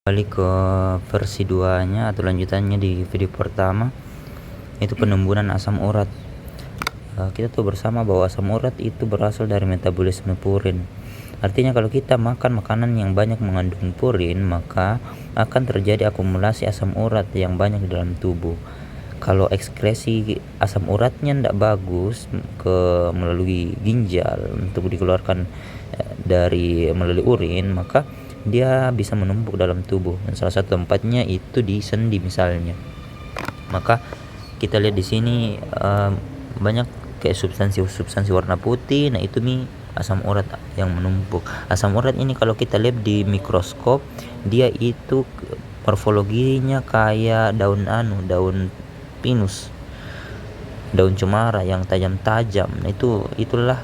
Kembali ke versi 2 nya atau lanjutannya di video pertama, itu penimbunan asam urat. Kita tahu bersama bahwa asam urat itu berasal dari metabolisme purin. Artinya kalau kita makan makanan yang banyak mengandung purin, maka akan terjadi akumulasi asam urat yang banyak di dalam tubuh. Kalau ekskresi asam uratnya tidak bagus melalui ginjal untuk dikeluarkan dari melalui urin, maka dia bisa menumpuk dalam tubuh, dan salah satu tempatnya itu di sendi misalnya. Maka kita lihat di sini banyak kayak substansi warna putih. Nah, itu asam urat yang menumpuk. Asam urat ini kalau kita lihat di mikroskop, dia itu morfologinya kayak daun pinus, daun cemara yang tajam-tajam. Nah, itulah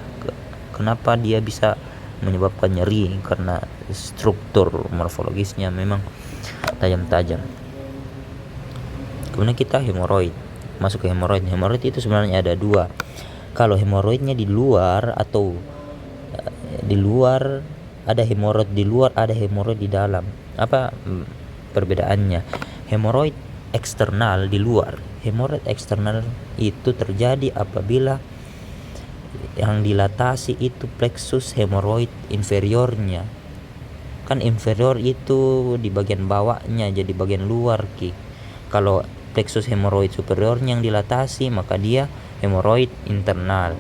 kenapa dia bisa menyebabkan nyeri, karena struktur morfologisnya memang tajam-tajam. Kemudian kita masuk ke hemoroid. Hemoroid itu sebenarnya ada dua. Kalau hemoroidnya di luar atau di luar, ada hemoroid di luar, ada hemoroid di dalam. Apa perbedaannya? Hemoroid eksternal di luar. Hemoroid eksternal itu terjadi apabila yang dilatasi itu plexus hemoroid inferiornya. Kan inferior itu di bagian bawahnya, jadi bagian luar ki. Kalau plexus hemoroid superiornya yang dilatasi, maka dia hemoroid internal.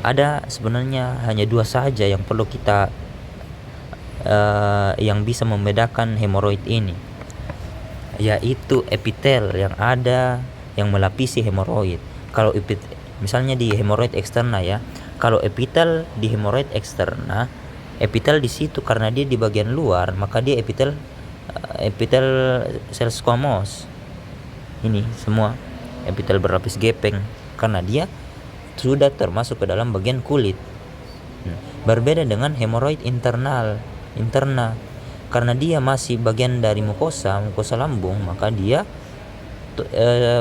Ada sebenarnya hanya dua saja yang perlu kita yang bisa membedakan hemoroid ini, yaitu epitel yang melapisi hemoroid. Kalau misalnya di hemoroid eksterna ya, kalau epitel di hemoroid eksterna, epitel di situ karena dia di bagian luar, maka dia epitel sel squamous. Ini semua epitel berlapis gepeng karena dia sudah termasuk ke dalam bagian kulit. Berbeda dengan hemoroid interna, karena dia masih bagian dari mukosa lambung, maka dia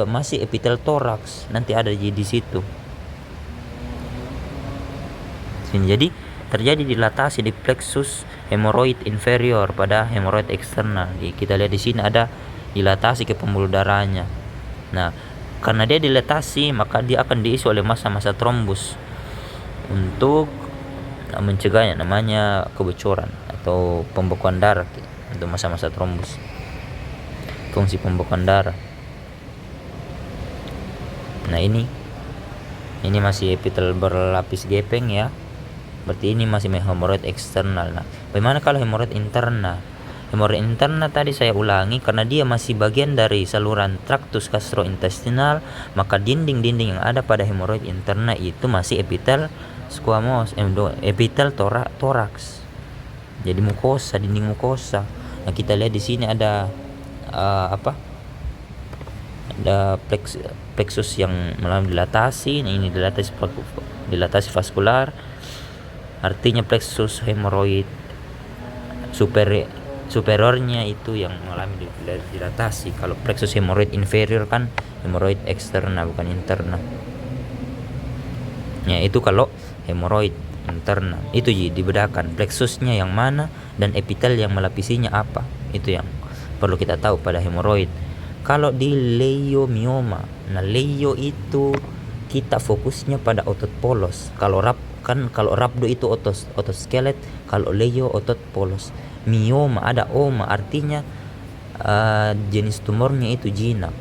masih epitel toraks, nanti ada di situ. Jadi terjadi dilatasi di plexus hemoroid inferior pada hemoroid eksternal. Kita lihat di sini ada dilatasi ke pembuluh darahnya. Nah, karena dia dilatasi, maka dia akan diisi oleh massa-massa trombus untuk mencegahnya, namanya kebocoran atau pembekuan darah. Untuk massa-massa trombus, fungsi pembekuan darah. Nah, ini masih epitel berlapis gepeng ya. Berarti ini masih hemoroid eksternal. Nah, bagaimana kalau hemoroid interna? Hemoroid interna tadi saya ulangi, karena dia masih bagian dari saluran traktus gastrointestinal, maka dinding-dinding yang ada pada hemoroid interna itu masih epitel squamous, epitel toraks. Jadi mukosa, dinding mukosa. Nah, kita lihat di sini ada ada plexus yang melalui dilatasi. Nah, ini dilatasi vaskular, artinya plexus hemoroid superiornya itu yang mengalami dilatasi. Kalau plexus hemoroid inferior kan hemoroid eksterna, bukan interna. Ya, itu kalau hemoroid interna. Itu dibedakan plexusnya yang mana dan epitel yang melapisinya apa. Itu yang perlu kita tahu pada hemoroid. Kalau di leiomioma, nah leio itu kita fokusnya pada otot polos. Kalau rhabdo itu otot skelet, kalau leio otot polos. Mioma ada oma, artinya jenis tumornya itu jinak.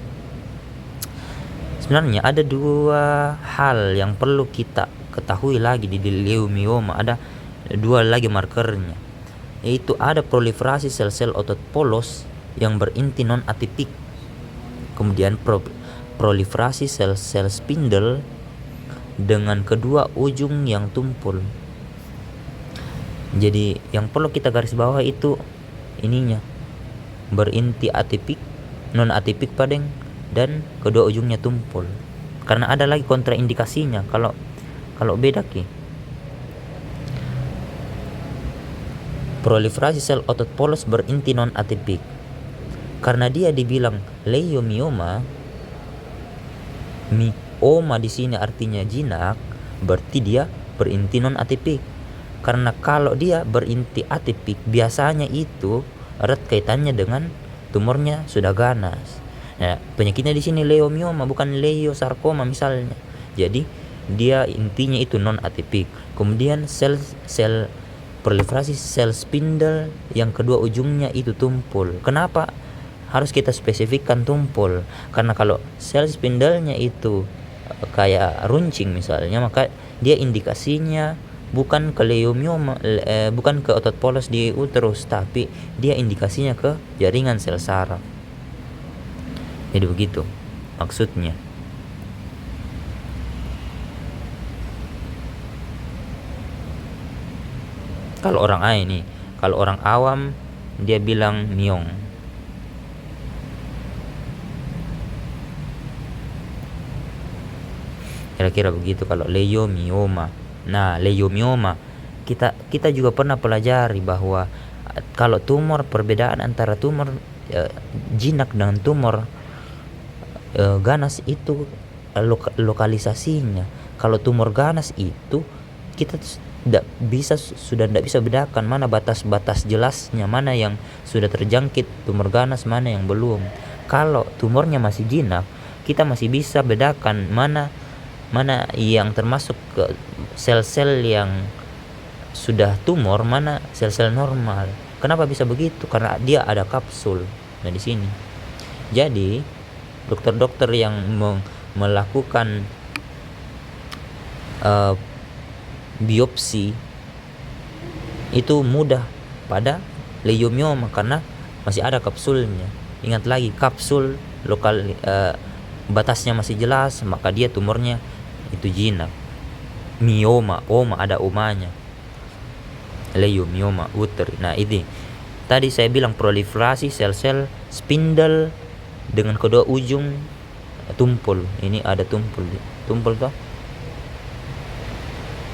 Sebenarnya ada dua hal yang perlu kita ketahui lagi di leiomioma. Ada dua lagi markernya, yaitu ada proliferasi sel-sel otot polos yang berinti non atipik. Kemudian proliferasi sel-sel spindle dengan kedua ujung yang tumpul. Jadi yang perlu kita garis bawah itu ininya berinti atipik, non atipik padeng, dan kedua ujungnya tumpul. Karena ada lagi kontraindikasinya kalau beda ki. Proliferasi sel otot polos berinti non atipik. Karena dia dibilang leiomioma, mioma di sini artinya jinak, berarti dia berinti non atipik. Karena kalau dia berinti atipik, biasanya itu erat kaitannya dengan tumornya sudah ganas. Nah, penyakitnya di sini leiomioma, bukan leiosarkoma misalnya. Jadi dia intinya itu non atipik. Kemudian sel proliferasi sel spindle yang kedua ujungnya itu tumpul. Kenapa harus kita spesifikkan tumpul? Karena kalau sel spindlenya itu kayak runcing misalnya, maka dia indikasinya bukan ke leiomioma, bukan ke otot polos di uterus, tapi dia indikasinya ke jaringan sel saraf. Jadi begitu maksudnya. Kalau orang ini, kalau orang awam dia bilang myong. Kira-kira begitu kalau leiomioma. Nah, leiomioma kita juga pernah pelajari bahwa kalau tumor, perbedaan antara tumor jinak dengan tumor ganas itu lokalisasinya. Kalau tumor ganas itu kita sudah tidak bisa bedakan mana batas-batas jelasnya, mana yang sudah terjangkit tumor ganas, mana yang belum. Kalau tumornya masih jinak, kita masih bisa bedakan mana yang termasuk ke sel-sel yang sudah tumor, mana sel-sel normal. Kenapa bisa begitu? Karena dia ada kapsul. Nah, di sini. Jadi dokter-dokter yang melakukan biopsi itu mudah pada leiomioma karena masih ada kapsulnya. Ingat lagi, kapsul lokal batasnya masih jelas, maka dia tumornya itu jinak. Mioma, ada omanya. Leiomioma uter. Nah, ini tadi saya bilang proliferasi sel-sel spindle dengan kedua ujung tumpul. Ini ada tumpul toh.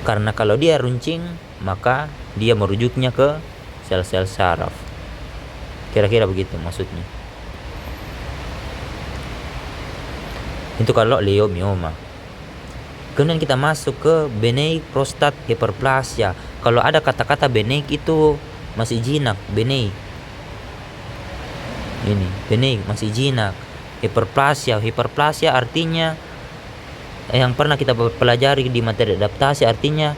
Karena kalau dia runcing, maka dia merujuknya ke sel-sel saraf. Kira-kira begitu maksudnya. Itu kalau leiomioma. Kemudian kita masuk ke benign prostate hyperplasia. Kalau ada kata-kata benign itu masih jinak, benign. Ini benign masih jinak. Hiperplasia artinya yang pernah kita pelajari di materi adaptasi, artinya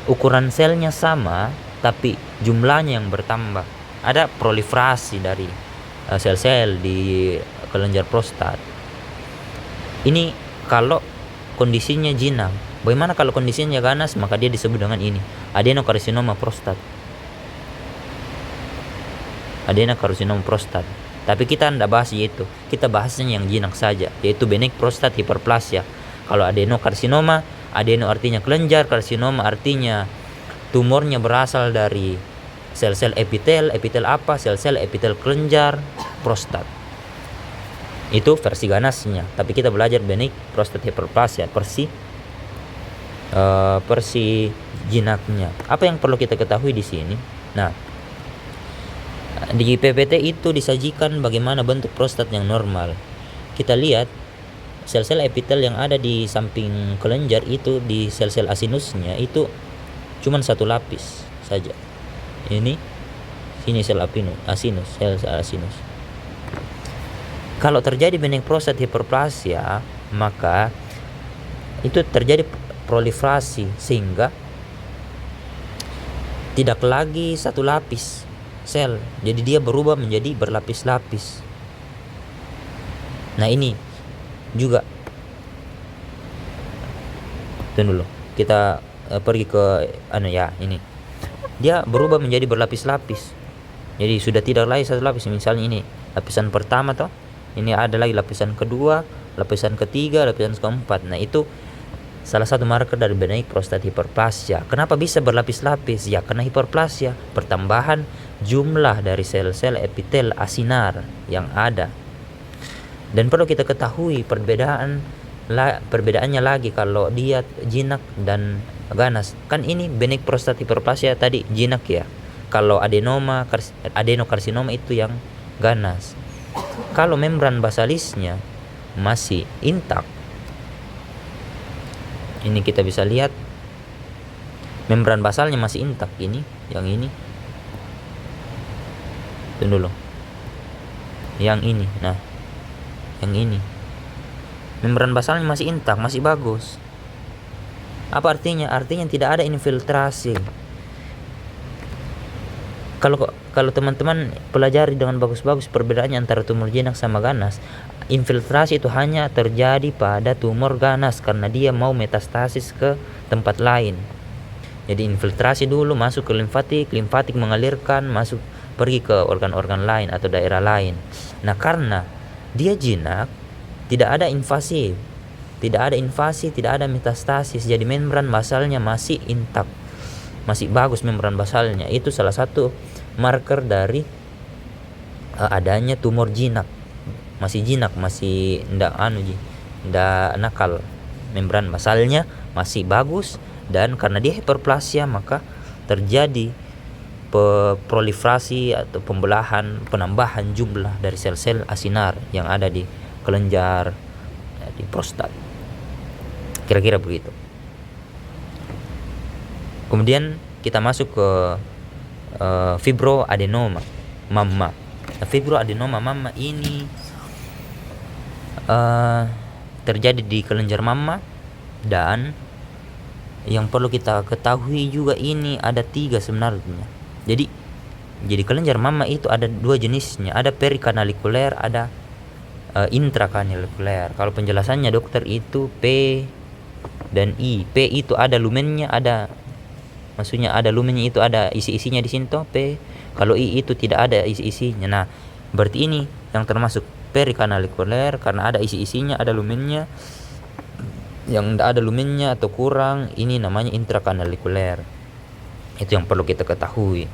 ukuran selnya sama tapi jumlahnya yang bertambah. Ada proliferasi dari sel-sel di kelenjar prostat. Ini kalau kondisinya jinak. Bagaimana kalau kondisinya ganas? Maka dia disebut dengan ini, adenokarsinoma prostat. Adenokarsinoma prostat. Tapi kita tidak bahas itu. Kita bahasnya yang jinak saja, yaitu benign prostate hyperplasia. Kalau adenokarsinoma, adeno artinya kelenjar, karsinoma artinya tumornya berasal dari sel-sel epitel apa? Sel-sel epitel kelenjar prostat. Itu versi ganasnya. Tapi kita belajar benign prostate hyperplasia, versi jinaknya. Apa yang perlu kita ketahui di sini? Nah, di PPT itu disajikan bagaimana bentuk prostat yang normal. Kita lihat sel-sel epitel yang ada di samping kelenjar itu, di sel-sel asinusnya itu cuma satu lapis saja. Ini sini sel asinus, sel asinus. Kalau terjadi benign prostate hyperplasia, maka itu terjadi proliferasi sehingga tidak lagi satu lapis sel, jadi dia berubah menjadi berlapis-lapis. Nah, ini juga tunggu dulu, kita pergi ke ini dia berubah menjadi berlapis-lapis. Jadi sudah tidak lagi satu lapis. Misalnya ini lapisan pertama toh, ini ada lagi lapisan kedua, lapisan ketiga, lapisan keempat. Nah, itu salah satu marker dari benign prostate hyperplasia. Kenapa bisa berlapis-lapis? Ya karena hiperplasia, pertambahan jumlah dari sel-sel epitel asinar yang ada. Dan perlu kita ketahui perbedaannya lagi kalau dia jinak dan ganas. Kan ini benign prostate hyperplasia tadi jinak ya. Kalau adenokarsinoma itu yang ganas. Kalau membran basalisnya masih intak, ini kita bisa lihat membran basalnya masih intak ini. Yang ini. Tunggu dulu. Yang ini. Nah, yang ini. Membran basalnya masih intak, masih bagus. Apa artinya? Artinya tidak ada infiltrasi. Kalau teman-teman pelajari dengan bagus-bagus perbedaannya antara tumor jinak sama ganas, infiltrasi itu hanya terjadi pada tumor ganas karena dia mau metastasis ke tempat lain. Jadi infiltrasi dulu masuk ke limfatik mengalirkan masuk pergi ke organ-organ lain atau daerah lain. Nah, karena dia jinak, tidak ada invasi, tidak ada metastasis, jadi membran basalnya masih intak, masih bagus membran basalnya. Itu salah satu marker dari adanya tumor jinak. Masih jinak, masih ndak nakal, membran basalnya masih bagus, dan karena dia hiperplasia maka terjadi proliferasi atau penambahan jumlah dari sel-sel asinar yang ada di kelenjar, di prostat. Kira-kira begitu. Kemudian kita masuk ke fibroadenoma mamma. Fibroadenoma mamma ini terjadi di kelenjar mamma, dan yang perlu kita ketahui juga ini ada 3 sebenarnya. Jadi kelenjar mamma itu ada 2 jenisnya, ada perikanalikuler, ada intrakanalikuler. Kalau penjelasannya dokter itu P dan I. P itu ada lumennya, maksudnya ada lumennya, itu ada isi-isinya di sini toh P. Kalau I itu tidak ada isi-isinya. Nah, berarti ini yang termasuk perikanalikuler karena ada isi-isinya, ada lumennya. Yang tidak ada lumennya atau kurang, ini namanya intrakanalikuler. Itu yang perlu kita ketahui.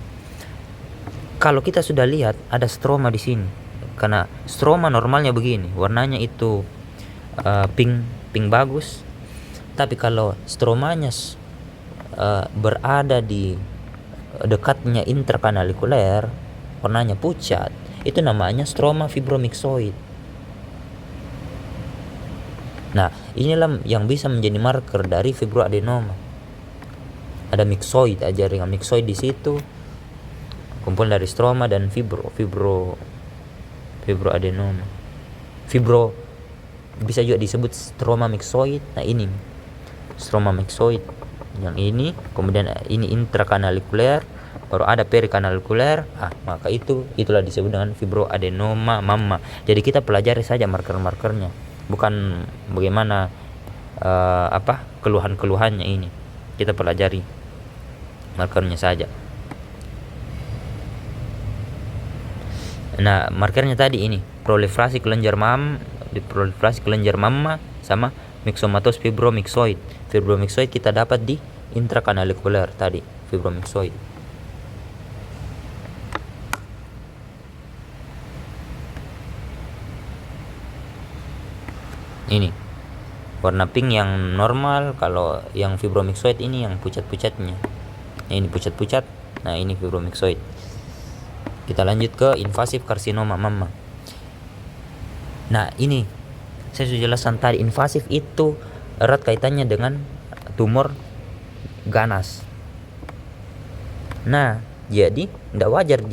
Kalau kita sudah lihat ada stroma di sini, karena stroma normalnya begini, warnanya itu pink bagus. Tapi kalau stromanya berada di dekatnya intrakanalikuler, warnanya pucat, itu namanya stroma fibromyxoid. Nah, inilah yang bisa menjadi marker dari fibroadenoma. Ada myxoid, jaringan myxoid di situ, kumpul dari stroma dan fibroadenoma. Fibro bisa juga disebut stroma myxoid. Nah, ini stroma myxoid yang ini, kemudian ini intrakanalikuler, baru ada perikanalikuler. Maka itulah disebut dengan fibroadenoma mamma. Jadi kita pelajari saja marker-markernya, bukan bagaimana keluhan-keluhannya ini. Kita pelajari markernya saja. Nah, markernya tadi ini proliferasi kelenjar mamma sama myxomatous fibromyxoid. Fibromyxoid kita dapat di intrakanalikuler tadi, fibromyxoid. Ini warna pink yang normal, kalau yang fibromyxoid ini yang pucat-pucatnya. Ini pucat-pucat. Nah, ini fibromyxoid. Kita lanjut ke invasive karsinoma mamma. Nah, ini saya sudah jelaskan tadi, invasif itu erat kaitannya dengan tumor ganas. Nah, jadi tidak wajar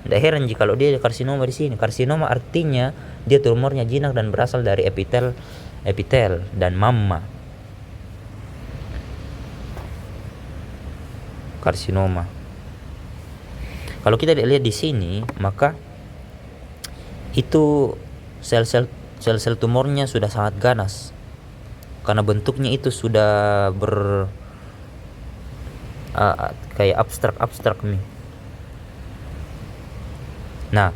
heran kalau dia ada karsinoma di sini. Karsinoma artinya dia tumornya jinak dan berasal dari epitel dan mamma. Karsinoma. Kalau kita lihat di sini, maka itu sel-sel tumornya sudah sangat ganas karena bentuknya itu sudah kayak abstrak nih. Nah,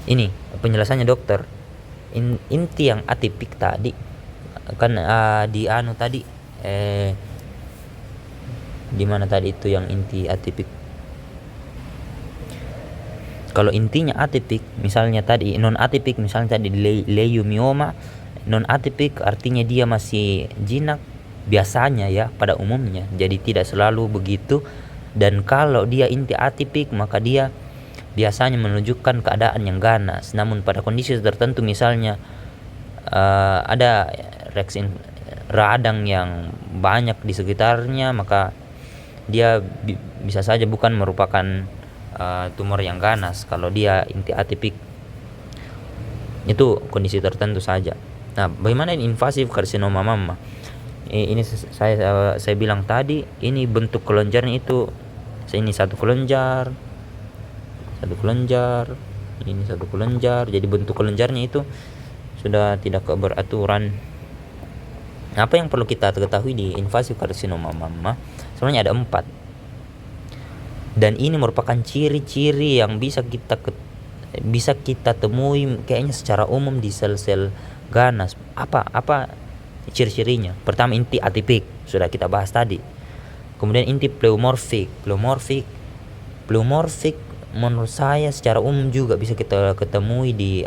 ini penjelasannya dokter. Inti yang atipik tadi kan di mana tadi itu yang inti atipik. Kalau intinya atipik, misalnya tadi non atipik, misalnya tadi leiomyoma, non atipik artinya dia masih jinak biasanya ya pada umumnya, jadi tidak selalu begitu. Dan kalau dia inti atipik maka dia biasanya menunjukkan keadaan yang ganas, namun pada kondisi tertentu misalnya ada radang yang banyak di sekitarnya, maka dia bisa saja bukan merupakan tumor yang ganas kalau dia inti atipik. Itu kondisi tertentu saja. Nah, bagaimana invasif karsinoma mama? Ini saya bilang tadi, ini bentuk kelenjarnya itu ini satu kelenjar, ini satu kelenjar. Jadi bentuk kelenjarnya itu sudah tidak beraturan. Apa yang perlu kita ketahui di invasif karsinoma mama? Sebenarnya ada 4. Dan ini merupakan ciri-ciri yang bisa kita temui kayaknya secara umum di sel-sel ganas. Apa ciri-cirinya? Pertama, inti atipik, sudah kita bahas tadi. Kemudian inti pleomorfik menurut saya secara umum juga bisa kita ketemui di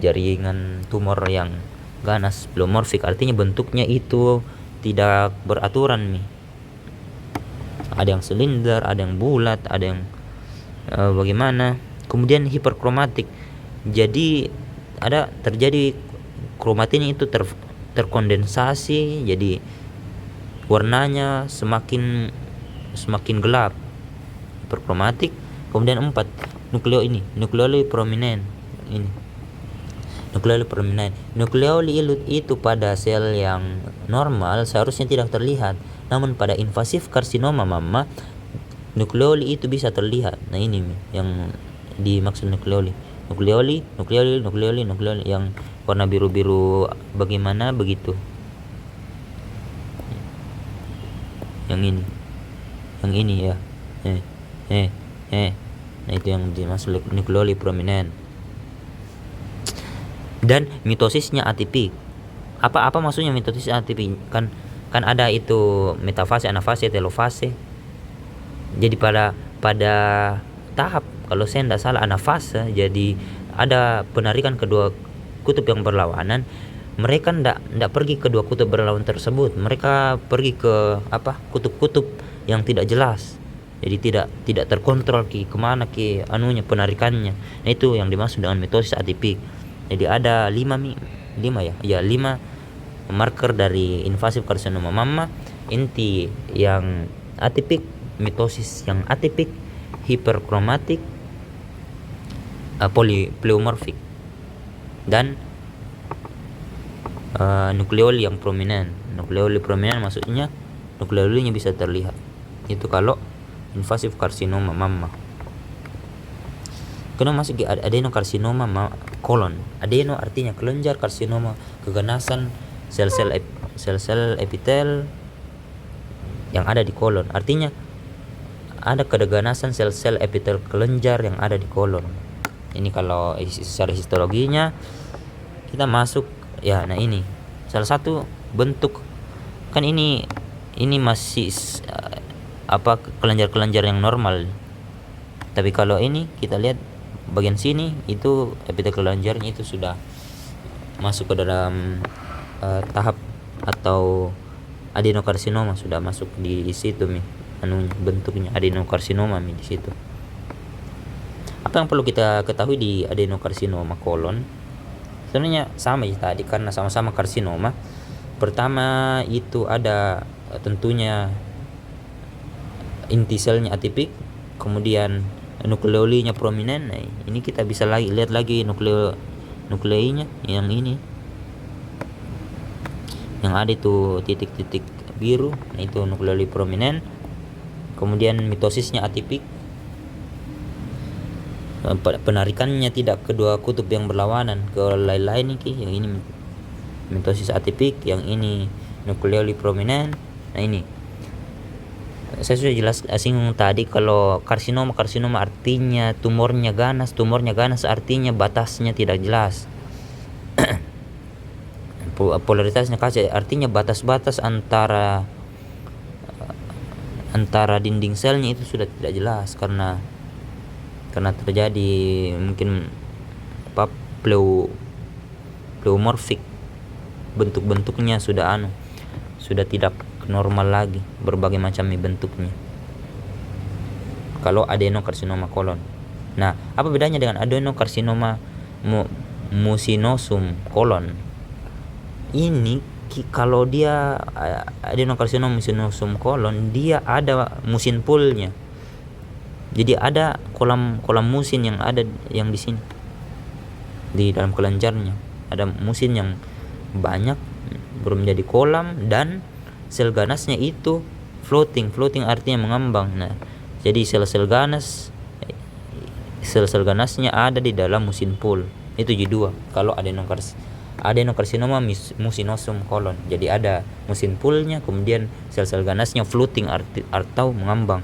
jaringan tumor yang ganas. Pleomorfik artinya bentuknya itu tidak beraturan nih. Ada yang silinder, ada yang bulat, ada yang bagaimana. Kemudian hiperkromatik, jadi ada terjadi kromatinnya itu terkondensasi, jadi warnanya semakin gelap, hiperkromatik. Kemudian 4, nukleoli prominent. Nukleoli itu pada sel yang normal seharusnya tidak terlihat, namun pada invasif karsinoma mama nukleoli itu bisa terlihat. Nah, ini yang dimaksud nukleoli yang warna biru-biru bagaimana begitu. Yang ini ya. Nah, itu yang dimaksud nukleoli prominent. Dan mitosisnya atipik. Apa maksudnya mitosis atipik? Kan ada itu metafase, anafase, telofase. Jadi pada tahap, kalau saya tidak salah, anafase, jadi ada penarikan kedua kutub yang berlawanan. Mereka ndak pergi ke dua kutub berlawan tersebut, mereka pergi ke kutub-kutub yang tidak jelas. Jadi tidak terkontrol kemana penarikannya. Nah, itu yang dimaksud dengan mitosis atipik. Jadi ada 5 marker dari invasif karsinoma mama. Inti yang atipik, mitosis yang atipik, hiperkromatik, pleomorfik, dan nukleoli yang prominent. Nukleoli prominent maksudnya nukleolinya bisa terlihat. Itu kalau invasif karsinoma mama. Kemudian masuk adenokarsinoma kolon. Adeno artinya kelenjar, karsinoma keganasan sel-sel epitel yang ada di kolon. Artinya ada keganasan sel-sel epitel kelenjar yang ada di kolon. Ini kalau secara histologinya kita masuk ya. Nah, ini salah satu bentuk, kan ini masih kelenjar-kelenjar yang normal. Tapi kalau ini kita lihat bagian sini, itu epitel kelenjarnya itu sudah masuk ke dalam tahap atau adenokarsinoma, sudah masuk di situ bentuknya adenokarsinoma di situ. Apa yang perlu kita ketahui di adenokarsinoma kolon? Sebenarnya sama ya tadi, karena sama-sama karsinoma. Pertama itu ada tentunya inti selnya atipik, kemudian nukleolinya prominent. Nah, ini kita bisa lihat lagi nukleinya yang ini, yang ada itu titik-titik biru. Nah, itu nukleoli prominent. Kemudian mitosisnya atipik, penarikannya tidak kedua kutub yang berlawanan ke lain-lain. Yang ini mitosis atipik, yang ini nukleoli prominent. Nah, ini saya sudah jelas singgung tadi, kalau karsinoma artinya tumornya ganas artinya batasnya tidak jelas. Polaritasnya kaca, artinya batas-batas antara dinding selnya itu sudah tidak jelas karena terjadi mungkin pleomorfik, bentuk-bentuknya sudah tidak normal lagi, berbagai macam bentuknya kalau adenokarsinoma kolon. Nah, apa bedanya dengan adenokarsinoma mucinosum kolon? Ini kalau dia adenokarsinoma mucinosum kolon, dia ada musin poolnya. Jadi ada kolam musin yang ada yang di sini, di dalam kelenjarnya ada musin yang banyak belum menjadi kolam, dan sel ganasnya itu floating artinya mengambang. Nah, jadi sel-sel ganasnya ada di dalam musin pool. Itu J2 kalau adenokarsinoma mucinosum kolon. Jadi ada musin poolnya, kemudian sel-sel ganasnya floating atau mengambang.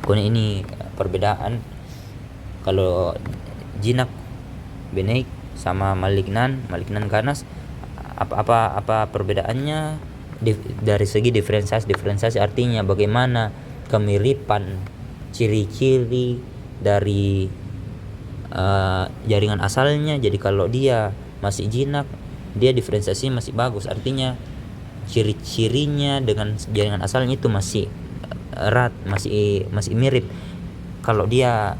Kemudian ini perbedaan kalau jinak benign sama malignan ganas. Apa perbedaannya? Dari segi diferensiasi artinya bagaimana kemiripan ciri-ciri dari jaringan asalnya. Jadi kalau dia masih jinak, dia diferensiasi masih bagus, artinya ciri-cirinya dengan jaringan asalnya itu masih erat, masih mirip. Kalau dia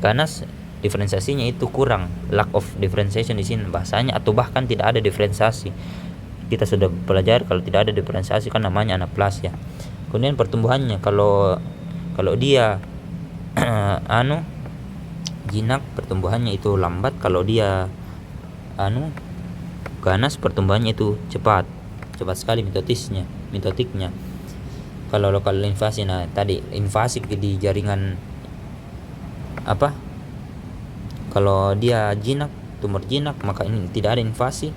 ganas, diferensiasinya itu kurang, lack of differentiation di sini bahasanya, atau bahkan tidak ada diferensiasi. Kita sudah belajar kalau tidak ada diferensiasi kan namanya anaplasia. Kemudian pertumbuhannya, kalau dia jinak, pertumbuhannya itu lambat. Kalau dia ganas, pertumbuhannya itu cepat sekali mitotiknya. Kalau lokal invasi, nah tadi invasi di jaringan kalau dia jinak, tumor jinak, maka ini tidak ada invasi,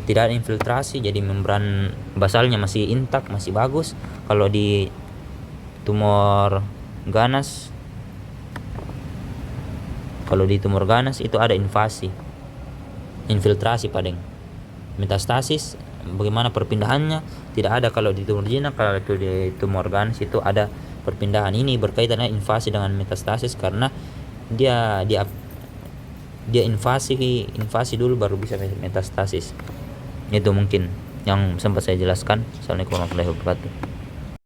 tidak ada infiltrasi, jadi membran basalnya masih intak, masih bagus. Kalau di tumor ganas itu ada infiltrasi padeng. Metastasis bagaimana perpindahannya? Tidak ada kalau di tumor jinak. Kalau itu di tumor ganas itu ada perpindahan. Ini berkaitan dengan invasi dengan metastasis, karena dia invasi dulu baru bisa metastasis. Itu mungkin yang sempat saya jelaskan. Assalamualaikum warahmatullahi wabarakatuh.